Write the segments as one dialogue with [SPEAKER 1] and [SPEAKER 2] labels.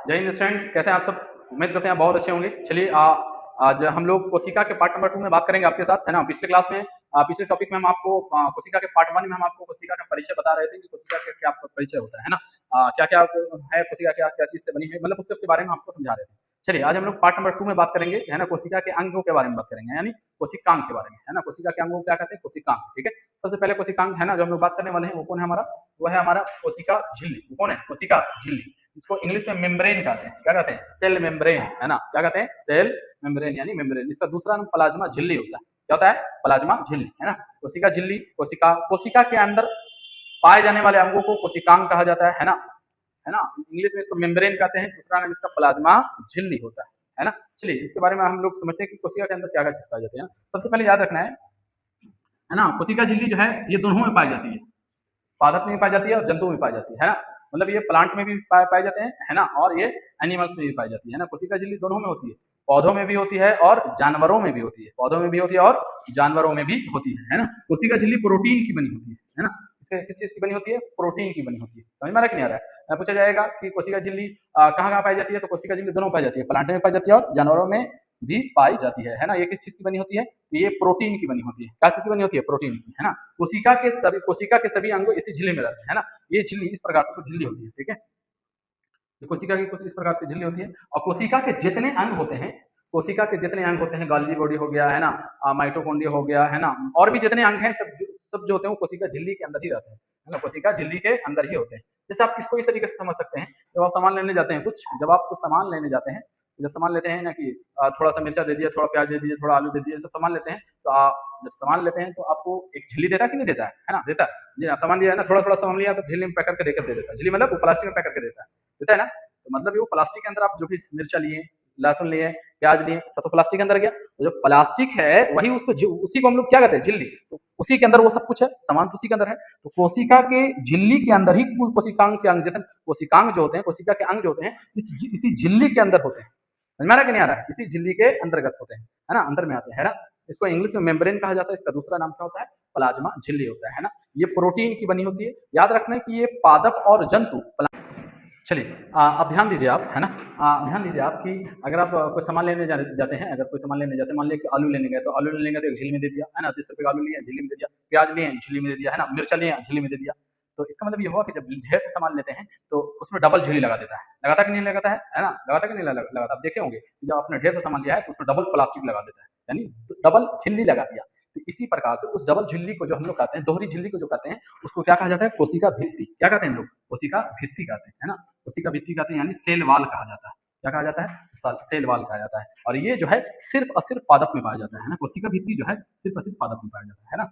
[SPEAKER 1] जय हिंद स्टूडेंट्स, कैसे हैं आप सब। उम्मीद करते हैं आप बहुत अच्छे होंगे। चलिए आज हम लोग कोशिका के पार्ट नंबर 2 में बात करेंगे आपके साथ, है ना। पिछले क्लास में पिछले टॉपिक में हम आपको कोशिका के पार्ट 1 में हम आपको कोशिका का परिचय बता रहे थे कि कोशिका का क्या परिचय होता है ना। क्या क्या है कोशिका, क्या क्या चीज से बनी है, मतलब उसके बारे में आपको समझा रहे थे। चलिए आज हम लोग पार्ट नंबर 2 में बात करेंगे, है ना, कोशिका के अंगों के बारे में बात करेंगे, यानी कोशिकांग के बारे में, है ना। कोशिका के अंगों को क्या कहते हैं? कोशिकांग। ठीक है, सबसे पहले कोशिकांग है ना जो हम लोग बात करने वाले हैं वो कौन है हमारा? वो है हमारा कोशिका झिल्ली। वो कौन है? कोशिका झिल्ली। इसको इंग्लिश में मेम्ब्रेन कहते हैं। क्या कहते हैं? सेल मेम्ब्रेन, है ना। क्या कहते हैं? सेल मेम्ब्रेन यानी मेम्ब्रेन। इसका दूसरा नाम प्लाज्मा झिल्ली होता है। क्या होता है? प्लाज्मा झिल्ली, है ना। कोशिका झिल्ली, कोशिका के अंदर पाए जाने वाले अंगों को कोशिकांग कहा जाता है ना, है ना। इंग्लिश में इसको मेम्ब्रेन कहते हैं, दूसरा नाम इसका प्लाज्मा झिल्ली होता है ना। चलिए इसके बारे में हम लोग समझते हैं कि कोशिका के अंदर क्या क्या चीज पाई जाती है। सबसे पहले याद रखना है ना, कोशिका झिल्ली जो है ये दोनों में पाई जाती है। पादप में भी पाई जाती है और जंतु में पाई जाती है ना। मतलब ये प्लांट में भी पाए जाते हैं, है ना, और ये एनिमल्स में भी पाई जाती है ना। कोशिका झिल्ली दोनों में होती है, पौधों में भी होती है और जानवरों में भी होती है। पौधों में भी होती है और जानवरों में भी होती है ना। कोशिका झिल्ली प्रोटीन की बनी होती है ना। इसके किस चीज की बनी होती है? प्रोटीन की बनी होती है। समझ में आ रहा है कि नहीं आ रहा है? पूछा जाएगा कि कोशिका झिल्ली कहाँ कहाँ पाई जाती है, तो कोशिका झिल्ली दोनों पाई जाती है, प्लांट में पाई जाती है और जानवरों में भी पाई जाती है ना। ये किस चीज की बनी होती है? ये प्रोटीन की बनी होती है। क्या चीज की बनी होती है? प्रोटीन की, है ना। कोशिका के सभी अंग इसी झिल्ली में रहते हैं ना। ये झिल्ली इस प्रकार से झिल्ली होती है। ठीक है, कोशिका की कुछ इस प्रकार की झिल्ली होती है। और कोशिका के जितने अंग होते हैं, कोशिका के जितने अंग होते हैं, गाल्गी बॉडी हो गया, है ना, माइटोकॉन्ड्रिया हो गया, है ना, और भी जितने अंग हैं सब जो होते हैं वो कोशिका झिल्ली के अंदर ही रहते हैं, है ना। कोशिका झिल्ली के अंदर ही होते हैं। जैसे आप इसको इस तरीके से समझ सकते हैं, जब आप सामान लेने जाते हैं जब आप कुछ सामान लेने जाते हैं, जब सामान लेते हैं ना कि थोड़ा सा मिर्चा दे दिया, थोड़ा प्याज दे दिया, थोड़ा आलू दे दिया, सब सामान लेते हैं, तो जब सामान लेते हैं तो आपको एक झिल्ली देता है कि नहीं देता है ना। देता है जी हाँ। सामान लिया है ना, थोड़ा थोड़ा सामान लिया तो झिल्ली में पैक करके देकर दे देता है। झिल्ली मतलब वो प्लास्टिक में पैक करके देता है ना। तो मतलब ये वो प्लास्टिक के अंदर आप जो भी मिर्चा लिए, लहसुन लिए, प्याज लिए, सब तो प्लास्टिक के अंदर गया। तो जो प्लास्टिक है वही उसी को हम लोग क्या कहते हैं? झिल्ली। तो उसी के अंदर वो सब कुछ है, सामान तो उसी के अंदर है। तो कोशिका के झिल्ली के अंदर ही कोशिकांग के अंग, जितने कोशिकांग जो होते हैं, कोशिका के अंग जो होते हैं, इसी झिल्ली के अंदर होते हैं। समझ में आ रहा है कि नहीं आ रहा है? इसी झिल्ली के अंतर्गत होते हैं, है ना, अंदर में आते हैं, है ना। इसको इंग्लिश में मेम्ब्रेन कहा जाता है। इसका दूसरा नाम क्या होता है? प्लाज्मा झिल्ली होता है ना। ये प्रोटीन की बनी होती है। याद रखना है कि ये पादप और जंतु। चलिए अब ध्यान दीजिए आप, है ना। ध्यान दीजिए आप कि अगर आप कोई सामान लेने जाते हैं, अगर कोई सामान लेने जाते हैं, मान लीजिए कि आलू लेने गए, तो आलू लेने गए तो एक झिल्ली में दे दिया, है ना। 30 रुपये का आलू लिया, झिल्ली में दे दिया। प्याज लिए, झिल्ली में दे दिया, है ना। मिर्चा लिए, झिल्ली में दे दिया। तो इसका मतलब ये हुआ कि जब ढेर से सामान लेते हैं तो उसमें डबल झिल्ली लगा देता है। लगाता कि नहीं लगाता है ना। लगाता कि नहीं लगाता? आप देखे होंगे जब आपने ढेर से सामान लिया है तो उसमें डबल प्लास्टिक लगा देता है, यानी डबल झिल्ली लगा दिया। तो इसी प्रकार से उस डबल झिल्ली को जो हम लोग कहते हैं, दोहरी झिल्ली को जो कहते हैं, उसको क्या कहा जाता है? कोशिका भित्ति। क्या कहते हैं हम लोग? कोशिका भित्ति कहते हैं, है ना। कोशिका भित्ति कहते हैं, यानी सेल वाल कहा जाता है। क्या कहा जाता है? सेल वाल कहा जाता है। और ये जो है सिर्फ और सिर्फ पादप में पाया जाता है ना। कोशिका भित्ति जो है सिर्फ और सिर्फ पादप में पाया जाता है ना।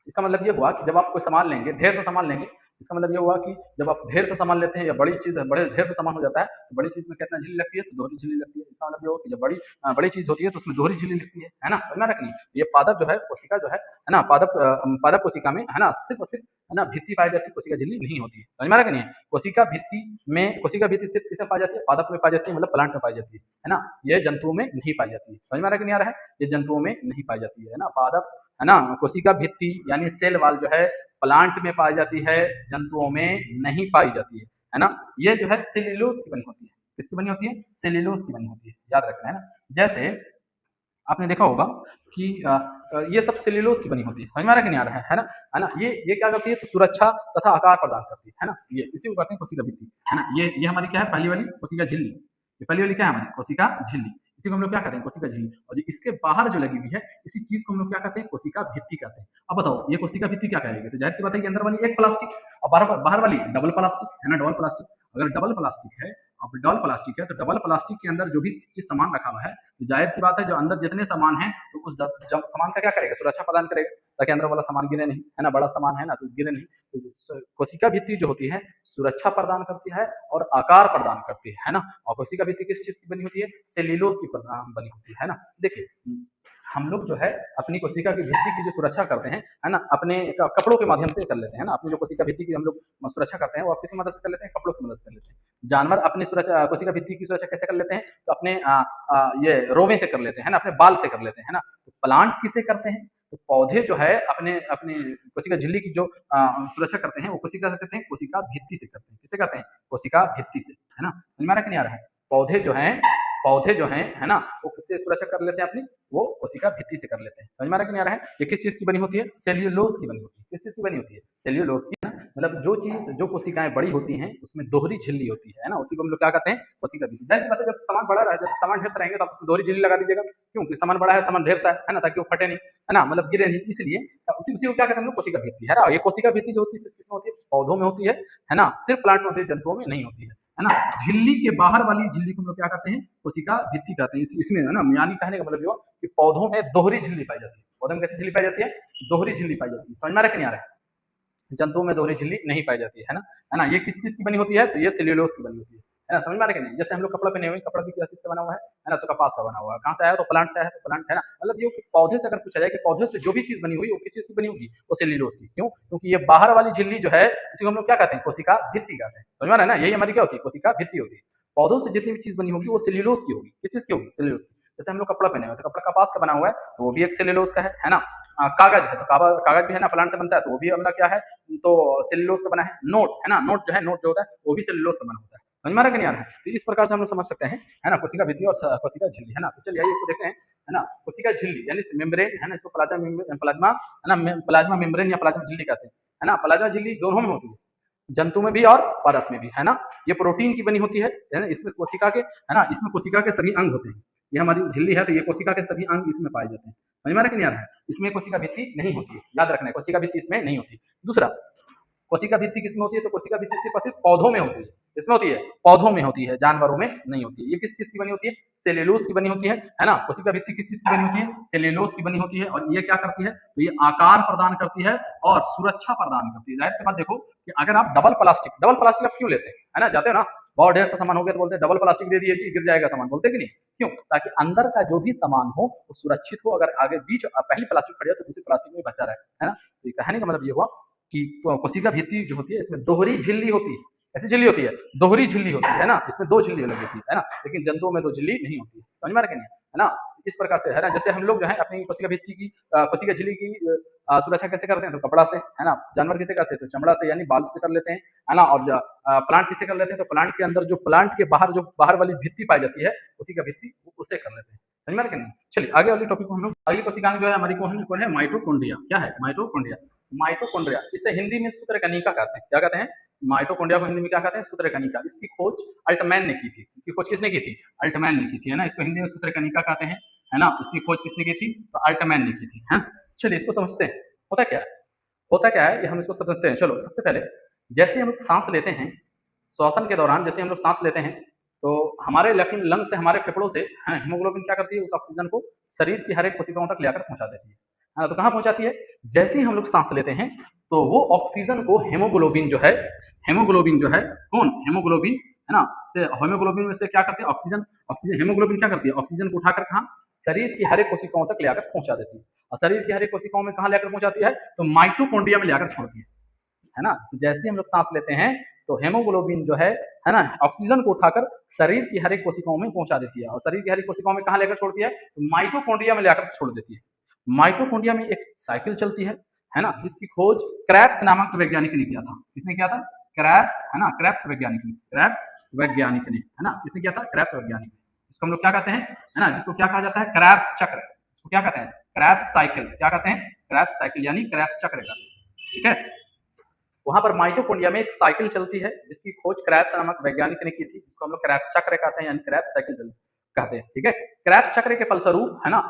[SPEAKER 1] इसका मतलब ये हुआ कि जब आप कोई सामान लेंगे, ढेर सा सामान लेंगे, इसका मतलब ये हुआ कि जब आप ढेर से सामान लेते हैं या बड़ी चीज है, बड़े ढेर से सामान हो जाता है, तो बड़ी चीज में कितना झिल्ली लगती है? तो दोहरी झिल्ली लगती है। इसका मतलब ये हुआ कि जब बड़ी चीज होती है तो उसमें दोहरी झिल्ली लगती है ना। समझ में रखनी ये पादप जो है, कोशिका जो है ना, पादप कोशिका में, है ना, सिर्फ और सिर्फ, है ना, भित्ति पाई जाती है, कोशिका झिल्ली नहीं होती है। समझ में रखनी है। कोशिका भित्ति सिर्फ किसमें पाई जाती है? पादप में पाई जाती है, मतलब प्लांट में पाई जाती है ना। ये जंतुओं में नहीं पाई जाती है। समझ में आ रहा है कि नहीं आ रहा है? ये जंतुओं में नहीं पाई जाती है ना। पादप, है ना, कोशिका भित्ति यानी सेल वाल जो है प्लांट में पाई जाती है, जंतुओं में नहीं पाई जाती है ना। ये जो है सेल्यूलोज की बनी होती है। किसकी बनी होती है? सेल्यूलोज की बनी होती है। याद रखना है ना। जैसे आपने देखा होगा कि ये सब सेल्यूलोज की बनी होती है। समझ में आ रहा है कि नहीं आ रहा है? है ना। ये क्या करती है? तो सुरक्षा तथा आकार प्रदान करती है ना। ये इसी को कहते हैं कोशिका भित्ति, है ना। ये हमारी क्या है? पहली वाली कोशिका झिल्ली। ये पहली वाली क्या है हमारी? कोशिका झिल्ली। इसी को हम लोग क्या कहते हैं? कोशिका झिल्ली। और इसके बाहर जो लगी हुई है, इसी चीज को हम लोग क्या कहते हैं? कोशिका भित्ति कहते हैं। अब बताओ ये कोशिका भित्ति क्या कहेगी? तो जाहिर सी बात है कि अंदर वाली एक प्लास्टिक और बाहर वाली डबल प्लास्टिक, है ना। डबल प्लास्टिक, अगर डबल प्लास्टिक है, अब डबल प्लास्टिक है, तो डबल प्लास्टिक के अंदर जो भी चीज सामान रखा हुआ है, तो जाहिर सी बात है जो अंदर जितने सामान है, तो उस सामान का क्या करेगा? सुरक्षा प्रदान करेगा, ताकि अंदर वाला सामान गिरे नहीं, है ना। बड़ा सामान है ना तो गिरे नहीं। तो कोशिका भित्ति जो होती है सुरक्षा प्रदान करती है और आकार प्रदान करती है ना। और कोशिका भित्ति किस चीज की बनी होती है? सेल्यूलोज की बनी होती है ना। देखिए हम लोग जो है अपनी कोशिका की भित्ति की जो सुरक्षा करते हैं, है ना, अपने कपड़ों के माध्यम से कर लेते हैं ना। अपनी जो कोशिका भित्ति की हम लोग सुरक्षा करते हैं वो किसकी मदद से कर लेते हैं? कपड़ों की मदद से कर लेते हैं। जानवर अपनी सुरक्षा, कोशिका भित्ति की सुरक्षा कैसे कर लेते हैं? तो अपने ये रोवे से कर लेते हैं ना, अपने बाल से कर लेते हैं ना। तो प्लांट किसे करते हैं? तो पौधे जो है अपने अपने कोशिका झिल्ली की जो सुरक्षा करते हैं वो कोशिका से करते हैं, कोशिका भित्ति से करते हैं। किससे करते हैं? कोशिका भित्ति से, है ना? समझ में आ रहा है कि नहीं आ रहा है? पौधे जो हैं है ना, वो किससे सुरक्षा कर लेते हैं अपनी? वो कोशिका भित्ति से कर लेते हैं। समझ में आ रहा है कि नहीं आ रहा है? ये किस चीज की बनी होती है? सेल्यूलोज की बनी होती है। किस चीज की बनी होती है? सेल्यूलोज की, मतलब जो कोशिकाएं बड़ी होती हैं उसमें दोहरी झिल्ली होती है ना, उसी को हम लोग क्या कहते हैं? कोशिका भित्ति। जाहिर सी बात है, जब सामान बड़ा रहा, जब सामान ढेर सा रहेंगे तो आप उसमें दोहरी झिल्ली लगा दीजिएगा, क्योंकि सामान बड़ा है, सामान ढेर सा है ना, ताकि वो फटे नहीं, है ना, मतलब गिरे नहीं, इसलिए उसी को क्या कहते हैं हम लोग? कोशिका भित्ति, है ना। ये कोशिका भित्ति जो होती है सिर्फ किसमें होती है? पौधों में होती है ना, सिर्फ प्लांट में होती है, जंतुओं में नहीं होती है ना। झिल्ली के बाहर वाली झिल्ली को हम लोग क्या कहते हैं? कोशिका भित्ति कहते हैं। इसमें है ना, यानी कहने का मतलब ये हुआ कि पौधों में दोहरी झिल्ली पाई जाती है। पौधों में कैसी झिल्ली पाई जाती है? दोहरी झिल्ली पाई जाती है। समझ में आ रहा है कि नहीं आ रहा है? जंतुओं में दोहरी झिल्ली नहीं पाई जाती है ना। ये किस चीज की बनी होती है? तो ये सेल्यूलोज की बनी होती है ना। समझ में आ रहा है कि नहीं? जैसे हम लोग कपड़ा पहने हुए, कपड़ा भी क्या चीज का बना हुआ है ना, तो कपास का बना हुआ है। कहाँ से आया? तो प्लांट से आया, तो प्लांट है ना। मतलब ये पौधे से अगर पूछा जाए कि पौधे से जो भी चीज बनी हुई वो किस चीज की बनी होगी? वो सेल्यूलोज की। क्यों? क्योंकि ये बाहर वाली झिल्ली जो है इसी को हम लोग क्या कहते हैं? कोशिका भित्ति कहते हैं। समझ में आ रहा है ना? यही हमारी क्या होती है? कोशिका भित्ति होती है। पौधों से जितनी भी चीज बनी होगी वो सेल्यूलोज की होगी। किस चीज की होगी? सेल्यूलोज की। जैसे हम लोग कपड़ा पहने हुए, तो कपड़ा कपास का बना हुआ है, तो वो भी एक सेल्यूलोज का है ना। कागज है, तो कागज भी है ना, प्लांट से बनता है, तो वो भी हमला क्या है? तो सेल्यूलोज का बना है। नोट है ना, नोट जो होता है वो भी सेल्यूलोज का बना होता है। समझ में आ रहा है कि नहीं आ रहा है? तो इस प्रकार से हम लोग समझ सकते हैं, है ना, कोशिका भित्ति और कोशिका झिल्ली, है ना। तो चलिए आइए इसको देखते हैं, है ना। कोशिका झिल्ली यानी मेम्ब्रेन, है ना, इसको प्लाज्मा है ना, प्लाज्मा मेम्ब्रेन या प्लाज्मा झिल्ली कहते हैं, है ना। प्लाज्मा झिल्ली दोनों में होती है, जंतु में भी और पादप में भी, है ना। ये प्रोटीन की बनी होती है ना। इसमें कोशिका के, है ना, इसमें कोशिका के सभी अंग होते हैं। ये हमारी झिल्ली है, तो ये कोशिका के सभी अंग इसमें पाए जाते हैं। समझ में आ रहा है कि नहीं आ रहा है? इसमें कोशिका भित्ति नहीं होती है, याद रखना है, कोशिका भित्ति इसमें नहीं होती। दूसरा, कोशिका भित्ति किसमें होती है? तो कोशिका भित्ति सिर्फ और सिर्फ पौधों में होती है। किसमें होती है? पौधों में होती है, जानवरों में नहीं होती है। ये किस चीज की बनी होती है? सेल्यूलोज की बनी होती है ना। कोशिका भित्ति किस चीज की बनी होती है? सेल्यूलोज की बनी होती है। और ये क्या करती है? तो ये आकार प्रदान करती है और सुरक्षा प्रदान करती है। जाहिर सी बात देखो कि अगर आप डबल प्लास्टिक आप क्यों लेते हैं? है ना, जाते हो ना, बहुत ढेर सा सामान हो गया तो बोलते हैं डबल प्लास्टिक दे दिए जी, गिर जाएगा सामान, बोलते कि नहीं? क्यों? ताकि अंदर का जो भी सामान हो वो सुरक्षित हो। अगर आगे बीच पहली प्लास्टिक खड़ी है तो दूसरी प्लास्टिक में बचा रहे, है ना। तो ये कहने का मतलब ये हुआ कि कोशिका भित्ति जो होती है इसमें दोहरी झिल्ली होती है। ऐसी झिल्ली होती है, दोहरी झिल्ली होती है ना। इसमें दो झिल्ली लगी होती है ना, लेकिन जंतुओं में दो झिल्ली नहीं होती है। समझ में आ रहा है कि नहीं? है ना। इस प्रकार से, है ना, जैसे हम लोग जो है अपनी कोशिका भित्ति की कोशिका झिल्ली की सुरक्षा कैसे करते हैं? तो कपड़ा से, है ना। जानवर किसे करते हैं? तो चमड़ा से यानी बाल से कर लेते हैं, है ना। और प्लांट किसे कर लेते हैं? तो प्लांट के अंदर जो प्लांट के बाहर जो बाहर वाली भित्ति पाई जाती है कोशिका भित्ति, उसे कर लेते हैं। समझ में आ रहा है कि नहीं? चलिए आगे वाली टॉपिक को हम लोग, आगे कोशिकाएं जो है हमारी कौन है? माइटोकॉन्ड्रिया। क्या है? माइटोकॉन्ड्रिया। इसे हिंदी में सूत्रकनिका कहते हैं। क्या कहते हैं? माइटोकॉन्ड्रिया को हिंदी में क्या कहते हैं? सूत्रकनिका। इसकी खोज अल्टमैन ने की थी। इसकी खोज किसने की थी? अल्टमैन ने की थी, है ना। इसको हिंदी में सूत्रकनिका कहते हैं, है ना। इसकी खोज किसने की थी? तो अल्टमैन ने की थी, है। चलिए इसको समझते हैं, होता क्या है? ये हम इसको समझते हैं। चलो, सबसे पहले जैसे हम लोग सांस लेते हैं, श्वसन के दौरान जैसे हम लोग सांस लेते हैं, तो हमारे लंग से, हमारे फेफड़ों से हीमोग्लोबिन क्या करती है? उस ऑक्सीजन को शरीर की हर एक कोशिकाओं तक लेकर पहुंचा देती है ना। तो कहाँ पहुंचाती है? जैसे ही हम लोग सांस लेते हैं तो वो ऑक्सीजन को हीमोग्लोबिन जो है कौन? हीमोग्लोबिन, है ना, से हीमोग्लोबिन में से क्या करती है? ऑक्सीजन हीमोग्लोबिन क्या करती है? ऑक्सीजन को उठाकर कहाँ? शरीर की हर एक कोशिकाओं तक लेकर पहुंचा देती है। और शरीर की हर एक कोशिकाओं में कहाँ लेकर पहुंचाती है? तो माइटोकॉन्ड्रिया में लेकर छोड़ती है ना। तो जैसे ही हम लोग सांस लेते हैं तो हेमोग्लोबिन जो है ना, ऑक्सीजन को उठाकर शरीर की हर एक कोशिकाओं में पहुंचा देती है। और शरीर की हर एक कोशिकाओं में कहाँ लेकर छोड़ती है? तो माइटोकॉन्ड्रिया में लेकर छोड़ देती है। माइटोकॉन्ड्रिया में एक साइकिल चलती है ना, जिसकी खोज क्रेब्स नामक वैज्ञानिक ने किया था। किसने किया था? क्रेब्स, है ना, क्रेब्स वैज्ञानिक ने, है ना। किसने किया था? क्रेब्स वैज्ञानिक ने। जिसको हम लोग क्या कहते हैं, है ना, जिसको क्या कहा जाता है? क्रेब्स चक्र। इसको क्या कहते हैं? Krebs cycle. क्या कहते हैं? क्रेब्स साइकिल यानी क्रेब्स चक्र कहते हैं। ठीक है। वहां पर माइटोकॉन्ड्रिया में एक साइकिल चलती है जिसकी खोज क्रेब्स नामक वैज्ञानिक ने की थी, जिसको हम लोग क्रेब्स चक्र कहते हैं, यानी क्रेब्स साइकिल कहते हैं। ठीक है। क्रेब्स चक्र के फलस्वरूप, है ना,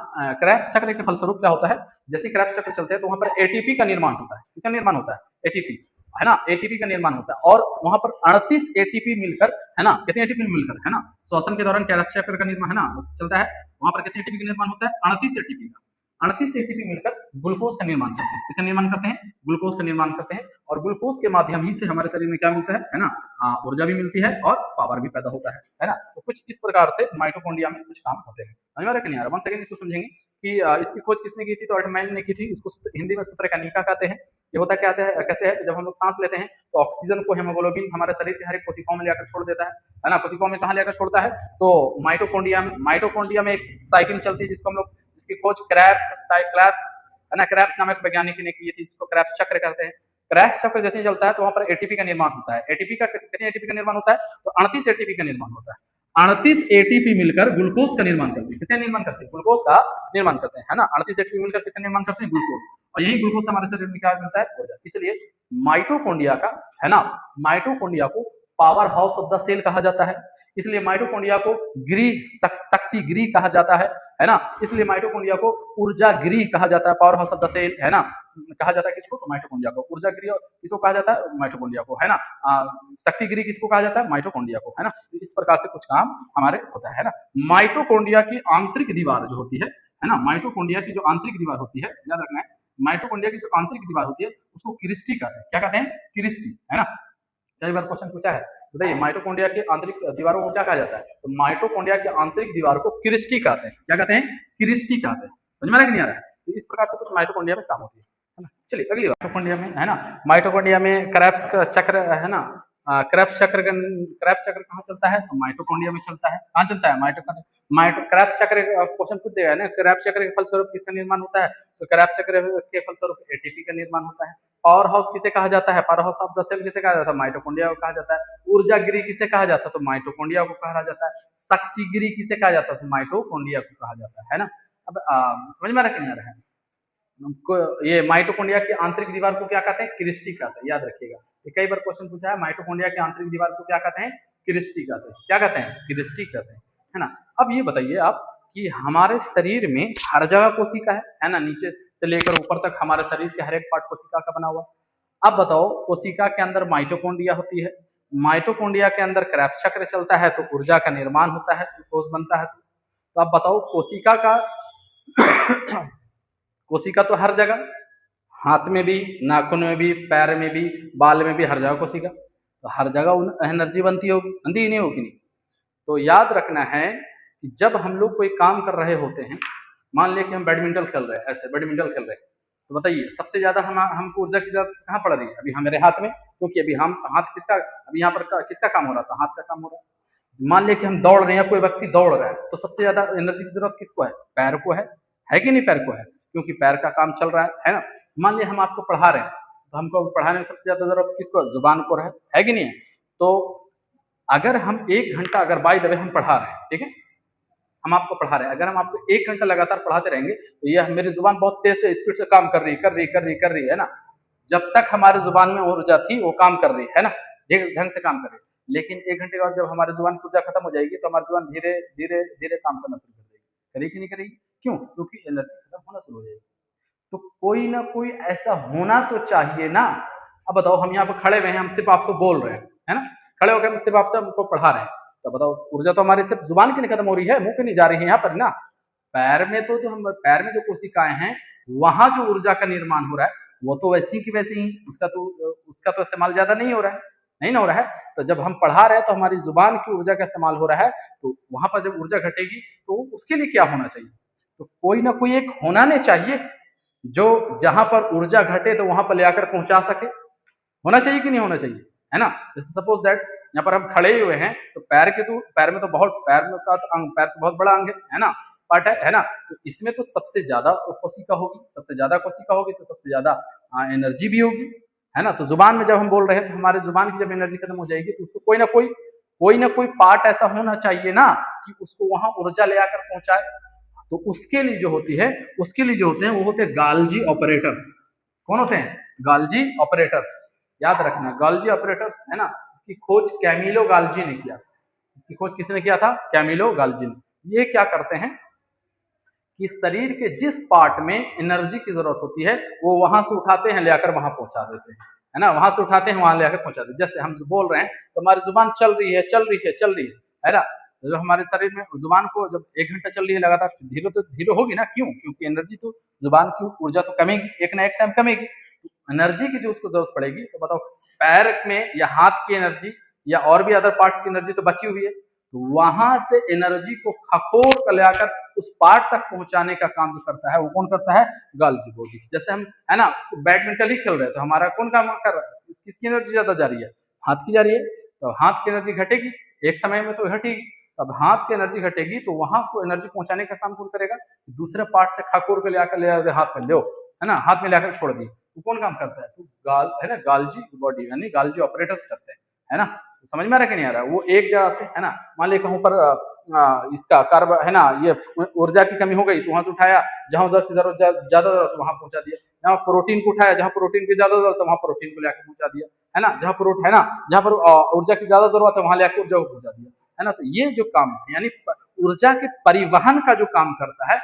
[SPEAKER 1] क्रेब्स चक्र के फलस्वरूप क्या होता है? जैसे क्रेब्स चक्र चलते हैं तो वहां पर एटीपी का निर्माण होता है। किसका निर्माण होता है? एटीपी, है ना, एटीपी का निर्माण होता है। और वहां पर 38 एटीपी मिलकर, है ना, कितने एटीपी मिलकर, है ना, श्वसन के दौरान क्रेब्स चक्र का निर्माण, है ना, चलता है। वहां पर कितने एटीपी का निर्माण होता है? 38 एटीपी का। 38 एटीपी मिलकर ग्लूकोज का निर्माण करते हैं। किसका निर्माण करते हैं? ग्लूकोज का निर्माण करते हैं। और ग्लूकोज के माध्यम ही से हमारे शरीर में क्या मिलता है ना, ऊर्जा भी मिलती है और पावर भी पैदा होता है ना। तो कुछ इस प्रकार से माइटोकॉन्ड्रिया में कुछ काम होते हैं। समझ में आ रहा है कि नहीं आ रहा? वन सेकंड इसको समझेंगे कि इसकी खोज किसने की थी? तो अल्टमैन ने की थी। इसको हिंदी में सूत्रकनिका कहते हैं। ये होता क्या है, कैसे है? जब हम लोग सांस लेते हैं तो ऑक्सीजन को हेमोग्लोबिन हमारे शरीर के हर एक कोशिकाओं में लेकर छोड़ देता है ना। कोशिकाओं में कहाँ लेकर छोड़ता है? तो माइटोकॉन्ड्रिया में एक साइकिल चलती है जिसको हम लोग, इसकी खोज है ना। क्रेब्स नामक वैज्ञानिक ने की थी, इसको क्रेब्स चक्र कहते हैं। क्रेब्स चक्र जैसे ही चलता है तो वहां पर एटीपी का निर्माण होता है। एटीपी का कितने एटीपी का निर्माण होता है, तो 38 एटीपी का निर्माण होता है। 38 एटीपी मिलकर ग्लूकोज का निर्माण करते हैं। किसका निर्माण करते हैं, ग्लूकोज का निर्माण करते हैं, है ना। 38 एटीपी मिलकर किसका निर्माण करते हैं, ग्लूकोज। और यही ग्लूकोज हमारे शरीर में क्या मिलता है, ऊर्जा। इसलिए माइटोकॉन्ड्रिया का, है ना, माइटोकॉन्ड्रिया को power house of the cell कहा जाता है। इसलिए माइटोकॉन्ड्रिया को गृह शक्ति गृह कहा जाता है ना। इसलिए माइटोकॉन्ड्रिया को ऊर्जा गृह कहा जाता है, power house of the cell, है ना, कहा जाता है किसको, तो माइटोकॉन्ड्रिया को। ऊर्जा गृह किसको कहा जाता है, माइटोकॉन्ड्रिया को, है ना। शक्ति गृह किसको कहा जाता है, माइटोकॉन्ड्रिया को, है ना। इस प्रकार से कुछ काम हमारे होता है ना। माइटोकॉन्ड्रिया की आंतरिक दीवार जो होती है ना, माइटोकॉन्ड्रिया की जो आंतरिक दीवार होती है, याद रखना है, माइटोकॉन्ड्रिया की जो आंतरिक दीवार होती है उसको क्रिस्टी कहते हैं। क्या कहते हैं, क्रिस्टी, है ना। कई बार क्वेश्चन पूछा है, बताइए माइटोकॉन्ड्रिया की आंतरिक दीवारों को क्या कहा जाता है, तो माइटोकॉन्ड्रिया की आंतरिक दीवार को क्रिस्टी कहते हैं। क्या कहते हैं, क्रिस्टी कहते हैं। समझ में आ रहा है कि नहीं आ रहा है। तो इस प्रकार से कुछ माइटोकॉन्ड्रिया में काम होती है ना। चलिए अगली बात, माइटोकॉन्ड्रिया में, है ना, माइटोकॉन्ड्रिया में क्रेब्स का चक्र, है ना, क्रेब्स चक्र कहाँ चलता है, तो माइटोकॉन्ड्रिया में चलता है। कहाँ चलता है, क्रेब्स चक्र क्वेश्चन पूछ देगा ना, क्रेब्स चक्र के फलस्वरूप किसका निर्माण होता है, तो क्रेब्स चक्र के फलस्वरूप एटीपी का निर्माण होता है। पावर हाउस किसे कहा जाता है, power house of the cell किसे कहा जाता है, माइटोकॉन्ड्रिया को कहा जाता है। ऊर्जा गृह किसे कहा जाता है, तो माइटोकॉन्ड्रिया को कहा जाता है। शक्ति गृह किसे कहा जाता है, तो माइटोकॉन्ड्रिया को कहा जाता है ना। अब समझ में आ रहा है कि नहीं आ रहा है। ये माइटोकॉन्ड्रिया की आंतरिक दीवार को क्या कहते हैं, क्रिस्टी कहते हैं। याद रखिएगा, ये कई बार क्वेश्चन पूछा है, माइटोकॉन्ड्रिया की आंतरिक दीवार को क्या कहते हैं, क्रिस्टी कहते हैं। क्या कहते हैं, क्रिस्टी कहते हैं, है ना। अब ये बताइए आप कि हमारे शरीर में हर जगह कोशिका है ना, नीचे से लेकर ऊपर तक हमारे शरीर के हर एक पार्ट कोशिका का बना हुआ है। अब बताओ, कोशिका के अंदर माइटोकॉन्ड्रिया होती है, माइटोकॉन्ड्रिया के अंदर क्रेब्स चक्र चलता है, तो ऊर्जा का निर्माण होता है, ग्लूकोज बनता है। तो अब बताओ, कोशिका का कोशिका तो हर जगह, हाथ में भी, नाखून में भी, पैर में भी, बाल में भी, हर जगह कोशिका, तो हर जगह एनर्जी बनती होगी, बनती ही नहीं होगी नहीं। तो याद रखना है कि जब हम लोग कोई काम कर रहे होते हैं, मान लिया कि हम बैडमिंटन खेल रहे हैं, ऐसे बैडमिंटन खेल रहे हैं, तो बताइए सबसे ज्यादा हमको ऊर्जा की जरूरत कहाँ पड़ रही है, अभी हमारे हाथ में, क्योंकि अभी हम हाथ किसका, अभी यहाँ पर किसका काम हो रहा था, हाथ का काम हो रहा है। मान लिया कि हम दौड़ रहे हैं, कोई व्यक्ति दौड़ रहा है, तो सबसे ज्यादा एनर्जी की जरूरत किसको है, पैर को है कि नहीं, पैर को है, क्योंकि पैर का काम चल रहा है ना। मान लिया हम आपको पढ़ा रहे हैं, तो हमको पढ़ाने में सबसे ज्यादा जरूरत किसको है, जुबान को है कि नहीं है। तो अगर हम 1 घंटा, अगर बाय द वे हम पढ़ा रहे हैं, ठीक है, हम आपको पढ़ा रहे हैं, अगर हम आपको 1 घंटा लगातार पढ़ाते रहेंगे, तो यह मेरी जुबान बहुत तेज से स्पीड से काम कर रही है ना। जब तक हमारे जुबान में ऊर्जा थी वो काम कर रही है ना, ढंग से काम कर रही है। लेकिन 1 घंटे के बाद जब हमारी जुबान की ऊर्जा खत्म हो जाएगी, तो हमारी जुबान धीरे धीरे धीरे काम करना शुरू कर देगी। करेगी कि नहीं करेगी, क्यों, क्योंकि एनर्जी खत्म होना शुरू हो जाएगी। तो कोई ना कोई ऐसा होना तो चाहिए ना। अब बताओ, हम यहाँ पर खड़े हुए हैं, हम सिर्फ आपसे बोल रहे हैं, है ना, खड़े होकर हम सिर्फ आपसे हमको पढ़ा रहे हैं, तो बताओ ऊर्जा तो हमारी सिर्फ जुबान की नहीं खत्म हो रही है, मुंह पे नहीं जा रही है यहाँ पर ना। पैर में तो हम पैर में जो कोशिकाएं हैं, वहां जो ऊर्जा का निर्माण हो रहा है, वो तो वैसी की वैसी ही, उसका तो इस्तेमाल ज्यादा नहीं हो रहा है, नहीं ना हो रहा है। तो जब हम पढ़ा रहे हैं, तो हमारी जुबान की ऊर्जा का इस्तेमाल हो रहा है, तो वहां पर जब ऊर्जा घटेगी, तो उसके लिए क्या होना चाहिए, तो कोई ना कोई एक होना नहीं चाहिए जो जहां पर ऊर्जा घटे तो वहां पर ले आकर पहुंचा सके। होना चाहिए कि नहीं होना चाहिए, है ना। जैसे सपोज दैट यहाँ पर हम खड़े हुए हैं, तो पैर में तो बहुत, पैर में का तो अंग, पैर तो बहुत बड़ा अंग है ना, पार्ट है ना। तो इसमें तो सबसे ज्यादा कोशिका होगी, सबसे ज्यादा कोशिका होगी, तो सबसे ज्यादा एनर्जी भी होगी, है ना। तो जुबान में जब हम बोल रहे हैं, तो हमारे जुबान की जब एनर्जी खत्म हो जाएगी, तो उसको कोई ना कोई पार्ट ऐसा होना चाहिए ना कि उसको वहां ऊर्जा ले आकर पहुंचाए। तो उसके लिए जो होते हैं वो होते हैं गाल्जी ऑपरेटर्स। कौन होते हैं, गाल्जी ऑपरेटर्स। याद रखना, गाल्जी ऑपरेटर्स, है ना। इसकी खोज कैमिलो गाल्जी ने किया। इसकी खोज किसने किया था, कैमिलो गाल्जी ने। ये क्या करते हैं कि शरीर के जिस पार्ट में एनर्जी की जरूरत होती है, वो वहां से उठाते हैं, ले आकर वहां पहुंचा देते हैं, है ना। वहां से उठाते हैं, वहां ले आकर पहुंचा देते हैं। जैसे हम बोल रहे हैं, तो हमारी जुबान चल रही है ना। जो हमारे शरीर में जुबान को जब 1 घंटा चल रही है लगातार, धीरे होगी ना, क्यों, क्योंकि एनर्जी तो, जुबान की ऊर्जा तो कमेगी, एक ना एक टाइम कमेगी, तो एनर्जी की जो उसको जरूरत पड़ेगी। तो बताओ, पैर में या हाथ की एनर्जी या और भी अदर पार्ट्स की एनर्जी तो बची हुई है, तो वहां से एनर्जी को खखोर कर लाकर उस पार्ट तक पहुंचाने का काम जो करता है, वो कौन करता है, गाल्जी बॉडी। जैसे हम, है ना, बैडमिंटन ही खेल रहे हैं, तो हमारा कौन काम कर रहा है, किसकी एनर्जी ज्यादा जा रही है, हाथ की जा रही है। तो हाथ की एनर्जी घटेगी, एक समय में तो घटेगी। अब हाथ की एनर्जी घटेगी, तो वहां को एनर्जी पहुंचाने का काम कौन करेगा, दूसरे पार्ट से खखोर के ले हाथ में लो, है ना, हाथ में लेकर छोड़ दी, वो कौन काम करता है? तो गाल है ना, गाल्जी बॉडी यानी गाल्जी ऑपरेटर्स करते हैं, है ना। तो समझ में आ रहा है कि नहीं आ रहा है? वो एक जगह से है ना, मान ली कहीं पर इसका कार्ब है ना, ये ऊर्जा की कमी हो गई तो वहां से उठाया, जहां ऊर्जा की जरूरत ज्यादा जरूरत वहां पहुंचा दिया, जहां प्रोटीन को उठाया, जहां प्रोटीन की ज्यादा जरूरत है वहां प्रोटीन को लेकर पहुंचा दिया, है ना, जहां प्रोटीन है ना, जहां पर ऊर्जा की ज्यादा जरूरत है वहां लेकर ऊर्जा को पहुंचा दिया, है ना। तो ये जो काम है यानी ऊर्जा के परिवहन का जो काम करता है,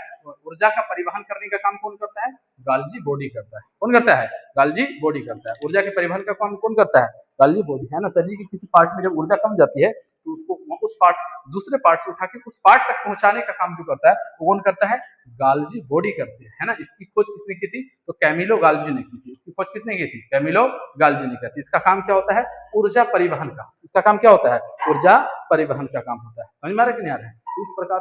[SPEAKER 1] ऊर्जा का परिवहन करने का काम कौन करता है? गाल्जी बॉडी करता है। कौन करता है? गाल्जी बॉडी करता है। ऊर्जा के परिवहन का काम कौन करता है? गाल्जी बॉडी, है ना। शरीर के किसी पार्ट में जब ऊर्जा कम जाती है तो उसको उस पार्ट दूसरे पार्ट से उठा के उस पार्ट तक पहुंचाने का काम जो करता है वो कौन करता है? गाल्जी बॉडी करती है ना। इसकी खोज किसने की थी? तो कैमिलो गाल्जी ने की थी। इसकी खोज किसने की थी? कैमिलो गाल्जी ने की थी। इसका काम क्या होता है? ऊर्जा परिवहन का। इसका काम क्या होता है? ऊर्जा परिवहन का काम होता है। समझ में आ रहा है कि नहीं आ रहा है? तो इस प्रकार